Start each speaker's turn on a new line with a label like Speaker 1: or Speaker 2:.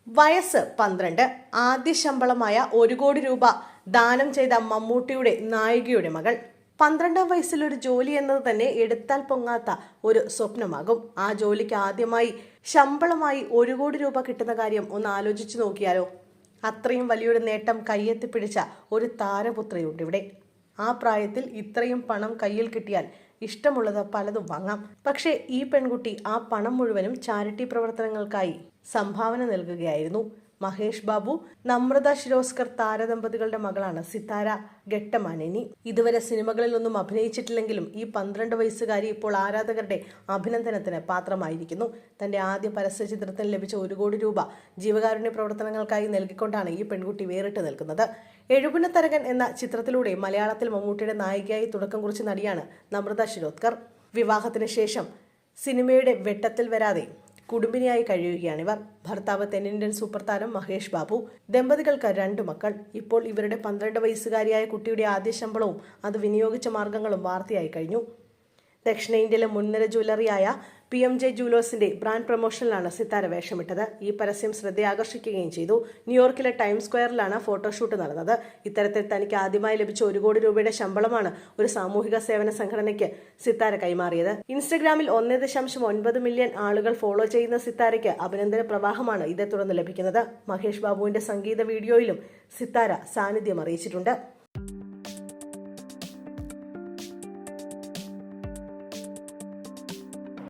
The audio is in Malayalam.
Speaker 1: വയസ്സ് 12. ആദ്യ ശമ്പളമായ 1 കോടി രൂപ ദാനം ചെയ്ത മമ്മൂട്ടിയുടെ നായികയുടെ മകൾ. 12ാം വയസ്സിൽ ഒരു ജോലി എന്നത് തന്നെ എടുത്താൽ പൊങ്ങാത്ത ഒരു സ്വപ്നമാകും. ആ ജോലിക്ക് ആദ്യമായി ശമ്പളമായി 1 കോടി രൂപ കിട്ടുന്ന കാര്യം ഒന്ന് ആലോചിച്ചു നോക്കിയാലോ. അത്രയും വലിയൊരു നേട്ടം കയ്യെത്തിപ്പിടിച്ച ഒരു താരപുത്രിയുണ്ട് ഇവിടെ. ആ പ്രായത്തിൽ ഇത്രയും പണം കയ്യിൽ കിട്ടിയാൽ ഇഷ്ടമുള്ളത് പലതും വാങ്ങാം. പക്ഷേ ഈ പെൺകുട്ടി ആ പണം മുഴുവനും ചാരിറ്റി പ്രവർത്തനങ്ങൾക്കായി സംഭാവന നൽകുകയായിരുന്നു. മഹേഷ് ബാബു, നമ്രത ശിരോസ്കർ താരദമ്പതികളുടെ മകളാണ് സിത്താര ഘട്ടമാനേനി. ഇതുവരെ സിനിമകളിലൊന്നും അഭിനയിച്ചിട്ടില്ലെങ്കിലും ഈ 12 വയസ്സുകാരി ഇപ്പോൾ ആരാധകരുടെ അഭിനന്ദനത്തിന് പാത്രമായിരിക്കുന്നു. തന്റെ ആദ്യ പരസ്യ ചിത്രത്തിന് ലഭിച്ച 1 കോടി രൂപ ജീവകാരുണ്യ പ്രവർത്തനങ്ങൾക്കായി നൽകിക്കൊണ്ടാണ് ഈ പെൺകുട്ടി വേറിട്ട് നിൽക്കുന്നത്. എഴുപുന്ന തരകൻ എന്ന ചിത്രത്തിലൂടെ മലയാളത്തിൽ മമ്മൂട്ടിയുടെ നായികയായി തുടക്കം കുറിച്ച നടിയാണ് നമ്രത ശിരോദ്കർ. വിവാഹത്തിന് ശേഷം സിനിമയുടെ വെട്ടത്തിൽ വരാതെ കുടുംബിനിയായി കഴിയുകയാണിവർ. ഭർത്താവ് തെന്നിന്ത്യൻ സൂപ്പർ താരം മഹേഷ് ബാബു. ദമ്പതികൾക്ക് 2 മക്കൾ. ഇപ്പോൾ ഇവരുടെ 12 വയസ്സുകാരിയായ കുട്ടിയുടെ ആദ്യ ശമ്പളവും അത് വിനിയോഗിച്ച മാർഗങ്ങളും വാർത്തയായി കഴിഞ്ഞു. ദക്ഷിണേന്ത്യയിലെ മുൻനിര ജ്വല്ലറിയായ PMJ ജുവലേഴ്സിന്റെ ബ്രാൻഡ് പ്രൊമോഷനിലാണ് സിത്താര വേഷമിട്ടത്. ഈ പരസ്യം ശ്രദ്ധയാകർഷിക്കുകയും ചെയ്തു. ന്യൂയോർക്കിലെ ടൈം സ്ക്വയറിലാണ് ഫോട്ടോഷൂട്ട് നടന്നത്. ഇത്തരത്തിൽ തനിക്ക് ആദ്യമായി ലഭിച്ച 1 കോടി രൂപയുടെ ശമ്പളമാണ് ഒരു സാമൂഹിക സേവന സംഘടനയ്ക്ക് സിത്താര കൈമാറിയത്. ഇൻസ്റ്റഗ്രാമിൽ 1.9 മില്യൺ ആളുകൾ ഫോളോ ചെയ്യുന്ന സിത്താരയ്ക്ക് അഭിനന്ദന പ്രവാഹമാണ് ഇതേ തുടർന്ന് ലഭിക്കുന്നത്. മഹേഷ് ബാബുവിന്റെ സംഗീത വീഡിയോയിലും സിത്താര സാന്നിധ്യം അറിയിച്ചിട്ടുണ്ട്.